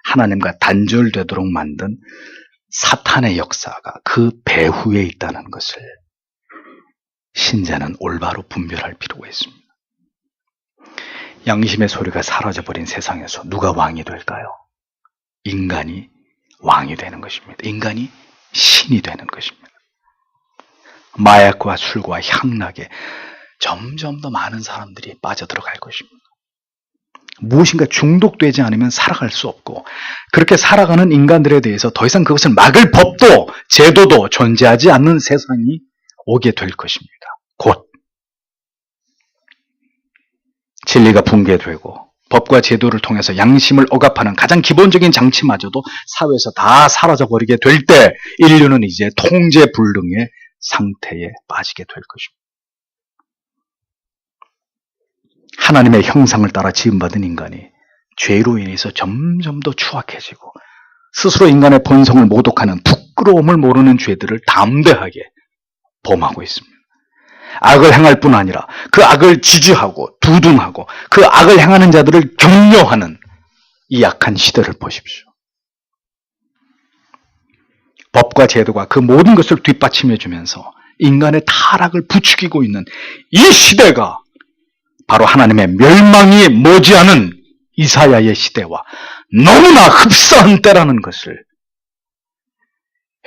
하나님과 단절되도록 만든 사탄의 역사가 그 배후에 있다는 것을 신자는 올바로 분별할 필요가 있습니다. 양심의 소리가 사라져버린 세상에서 누가 왕이 될까요? 인간이 왕이 되는 것입니다. 인간이 신이 되는 것입니다. 마약과 술과 향락에 점점 더 많은 사람들이 빠져들어갈 것입니다. 무엇인가 중독되지 않으면 살아갈 수 없고, 그렇게 살아가는 인간들에 대해서 더 이상 그것을 막을 법도 제도도 존재하지 않는 세상이 오게 될 것입니다. 곧 진리가 붕괴되고 법과 제도를 통해서 양심을 억압하는 가장 기본적인 장치마저도 사회에서 다 사라져버리게 될 때 인류는 이제 통제불능의 상태에 빠지게 될 것입니다. 하나님의 형상을 따라 지음받은 인간이 죄로 인해서 점점 더 추악해지고 스스로 인간의 본성을 모독하는 부끄러움을 모르는 죄들을 담대하게 범하고 있습니다. 악을 행할 뿐 아니라 그 악을 지지하고 두둔하고 그 악을 행하는 자들을 격려하는 이 약한 시대를 보십시오. 법과 제도가 그 모든 것을 뒷받침해 주면서 인간의 타락을 부추기고 있는 이 시대가 바로 하나님의 멸망이 머지않은 이사야의 시대와 너무나 흡사한 때라는 것을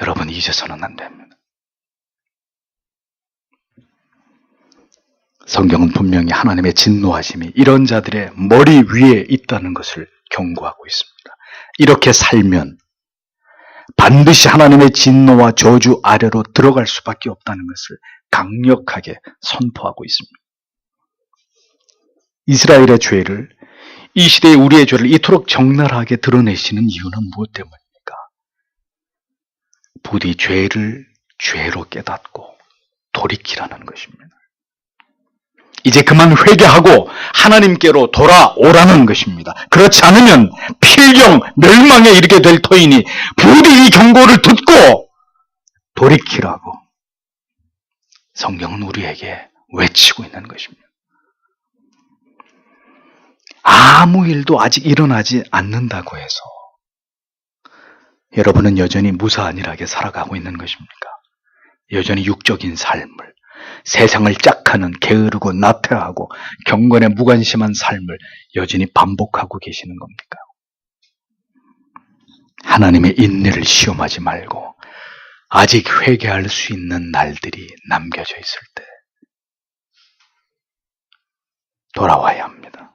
여러분 잊어서는 안 됩니다. 성경은 분명히 하나님의 진노하심이 이런 자들의 머리 위에 있다는 것을 경고하고 있습니다. 이렇게 살면 반드시 하나님의 진노와 저주 아래로 들어갈 수밖에 없다는 것을 강력하게 선포하고 있습니다. 이스라엘의 죄를, 이 시대의 우리의 죄를 이토록 적나라하게 드러내시는 이유는 무엇 때문입니까? 부디 죄를 죄로 깨닫고 돌이키라는 것입니다. 이제 그만 회개하고 하나님께로 돌아오라는 것입니다. 그렇지 않으면 필경 멸망에 이르게 될 터이니 부디 이 경고를 듣고 돌이키라고 성경은 우리에게 외치고 있는 것입니다. 아무 일도 아직 일어나지 않는다고 해서 여러분은 여전히 무사안일하게 살아가고 있는 것입니까? 여전히 육적인 삶을, 세상을 짝하는 게으르고 나태하고 경건에 무관심한 삶을 여전히 반복하고 계시는 겁니까? 하나님의 인내를 시험하지 말고 아직 회개할 수 있는 날들이 남겨져 있을 때 돌아와야 합니다.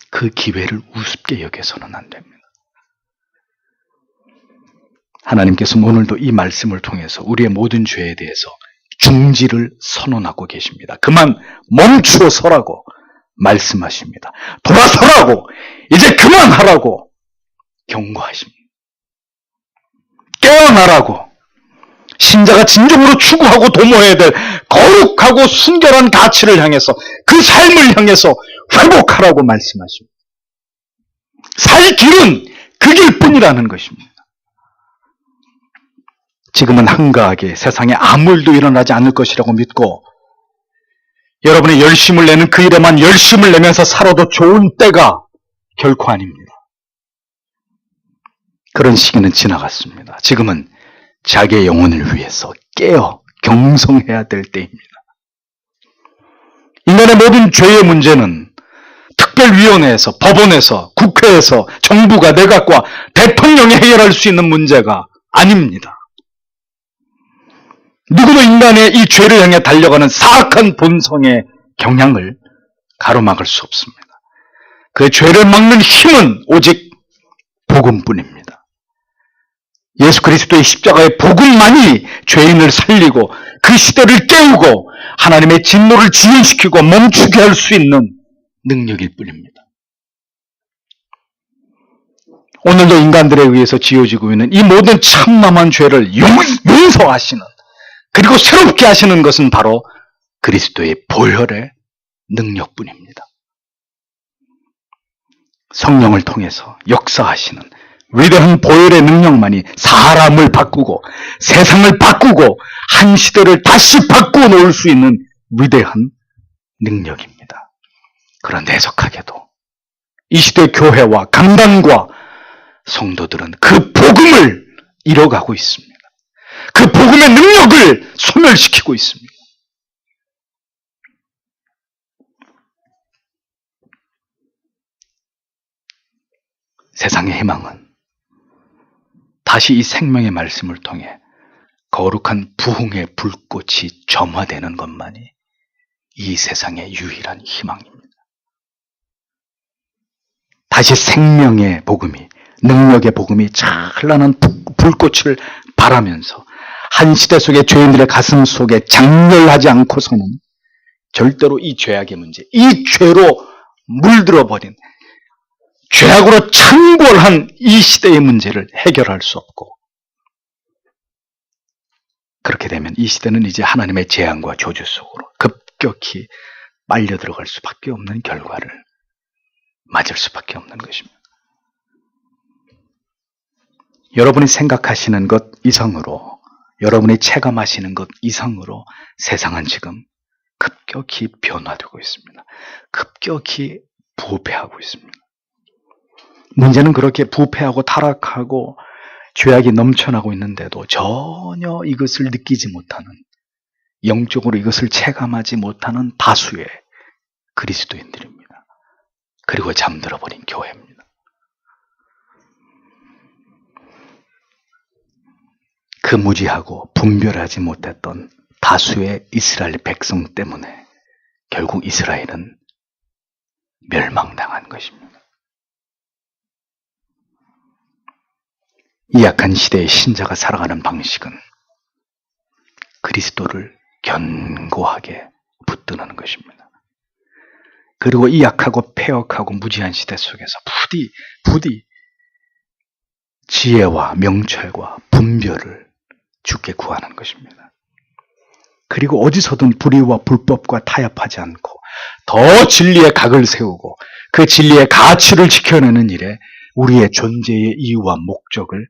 그 기회를 우습게 여겨서는 안 됩니다. 하나님께서 오늘도 이 말씀을 통해서 우리의 모든 죄에 대해서 중지를 선언하고 계십니다. 그만 멈추어 서라고 말씀하십니다. 돌아서라고, 이제 그만하라고 경고하십니다. 깨어나라고, 신자가 진정으로 추구하고 도모해야 될 거룩하고 순결한 가치를 향해서, 그 삶을 향해서 회복하라고 말씀하십니다. 살 길은 그 길뿐이라는 것입니다. 지금은 한가하게 세상에 아무 일도 일어나지 않을 것이라고 믿고 여러분이 열심을 내는 그 일에만 열심을 내면서 살아도 좋은 때가 결코 아닙니다. 그런 시기는 지나갔습니다. 지금은 자기의 영혼을 위해서 깨어 경성해야 될 때입니다. 인간의 모든 죄의 문제는 특별위원회에서, 법원에서, 국회에서, 정부가, 내각과 대통령이 해결할 수 있는 문제가 아닙니다. 누구도 인간의 이 죄를 향해 달려가는 사악한 본성의 경향을 가로막을 수 없습니다. 그 죄를 막는 힘은 오직 복음뿐입니다. 예수 그리스도의 십자가의 복음만이 죄인을 살리고 그 시대를 깨우고 하나님의 진노를 지연시키고 멈추게 할 수 있는 능력일 뿐입니다. 오늘도 인간들에 의해서 지어지고 있는 이 모든 참남한 죄를 용서하시는, 그리고 새롭게 하시는 것은 바로 그리스도의 보혈의 능력뿐입니다. 성령을 통해서 역사하시는 위대한 보혈의 능력만이 사람을 바꾸고 세상을 바꾸고 한 시대를 다시 바꾸어 놓을 수 있는 위대한 능력입니다. 그런데 해석하게도 이 시대 교회와 강단과 성도들은 그 복음을 잃어가고 있습니다. 그 복음의 능력을 소멸시키고 있습니다. 세상의 희망은 다시 이 생명의 말씀을 통해 거룩한 부흥의 불꽃이 점화되는 것만이 이 세상의 유일한 희망입니다. 다시 생명의 복음이, 능력의 복음이 찬란한 불꽃을 발하면서 한 시대 속의 죄인들의 가슴 속에 장렬하지 않고서는 절대로 이 죄악의 문제, 이 죄로 물들어버린, 죄악으로 창궐한 이 시대의 문제를 해결할 수 없고, 그렇게 되면 이 시대는 이제 하나님의 재앙과 저주 속으로 급격히 빨려 들어갈 수밖에 없는 결과를 맞을 수밖에 없는 것입니다. 여러분이 생각하시는 것 이상으로, 여러분이 체감하시는 것 이상으로 세상은 지금 급격히 변화되고 있습니다. 급격히 부패하고 있습니다. 문제는 그렇게 부패하고 타락하고 죄악이 넘쳐나고 있는데도 전혀 이것을 느끼지 못하는, 영적으로 이것을 체감하지 못하는 다수의 그리스도인들입니다. 그리고 잠들어버린 교회입니다. 그 무지하고 분별하지 못했던 다수의 이스라엘 백성 때문에 결국 이스라엘은 멸망당한 것입니다. 이 약한 시대의 신자가 살아가는 방식은 그리스도를 견고하게 붙드는 것입니다. 그리고 이 약하고 폐역하고 무지한 시대 속에서 부디 지혜와 명철과 분별을 주께 구하는 것입니다. 그리고 어디서든 불의와 불법과 타협하지 않고 더 진리의 각을 세우고 그 진리의 가치를 지켜내는 일에 우리의 존재의 이유와 목적을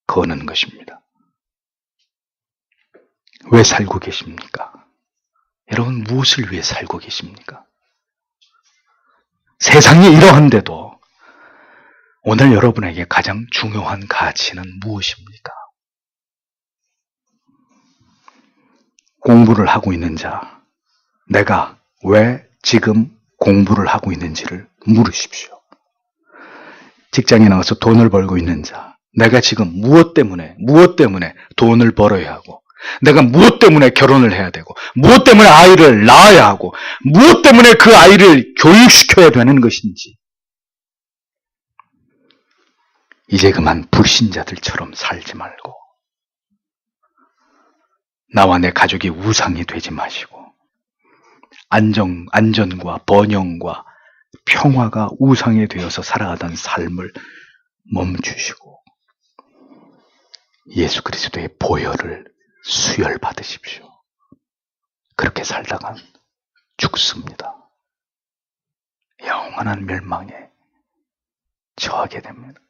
거는 것입니다. 왜 살고 계십니까? 여러분, 무엇을 위해 살고 계십니까? 세상이 이러한데도 오늘 여러분에게 가장 중요한 가치는 무엇입니까? 공부를 하고 있는 자, 내가 왜 지금 공부를 하고 있는지를 물으십시오. 직장에 나가서 돈을 벌고 있는 자, 내가 지금 무엇 때문에 돈을 벌어야 하고, 내가 무엇 때문에 결혼을 해야 되고, 무엇 때문에 아이를 낳아야 하고, 무엇 때문에 그 아이를 교육시켜야 되는 것인지, 이제 그만 불신자들처럼 살지 말고 나와 내 가족이 우상이 되지 마시고 안전과 번영과 평화가 우상이 되어서 살아가던 삶을 멈추시고 예수 그리스도의 보혈을 수혈받으십시오. 그렇게 살다간 죽습니다. 영원한 멸망에 처하게 됩니다.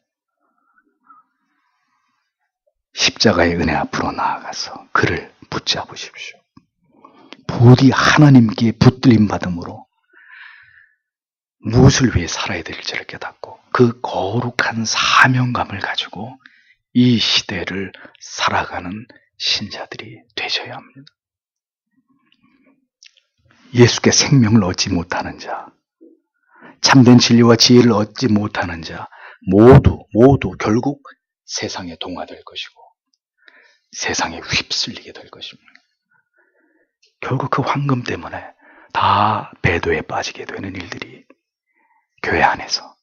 십자가의 은혜 앞으로 나아가서 그를 붙잡으십시오. 부디 하나님께 붙들림 받음으로 무엇을 위해 살아야 될지를 깨닫고 그 거룩한 사명감을 가지고 이 시대를 살아가는 신자들이 되셔야 합니다. 예수께 생명을 얻지 못하는 자, 참된 진리와 지혜를 얻지 못하는 자 모두 결국 세상에 동화될 것이고 세상에 휩쓸리게 될 것입니다. 결국 그 황금 때문에 다 배도에 빠지게 되는 일들이 교회 안에서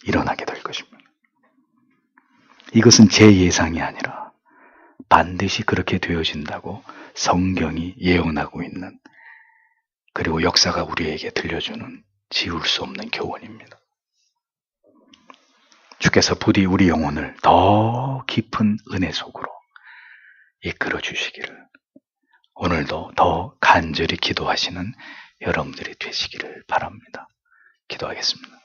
일어나게 될 것입니다. 이것은 제 예상이 아니라 반드시 그렇게 되어진다고 성경이 예언하고 있는, 그리고 역사가 우리에게 들려주는 지울 수 없는 교훈입니다. 주께서 부디 우리 영혼을 더 깊은 은혜 속으로 이끌어 주시기를, 오늘도 더 간절히 기도하시는 여러분들이 되시기를 바랍니다. 기도하겠습니다.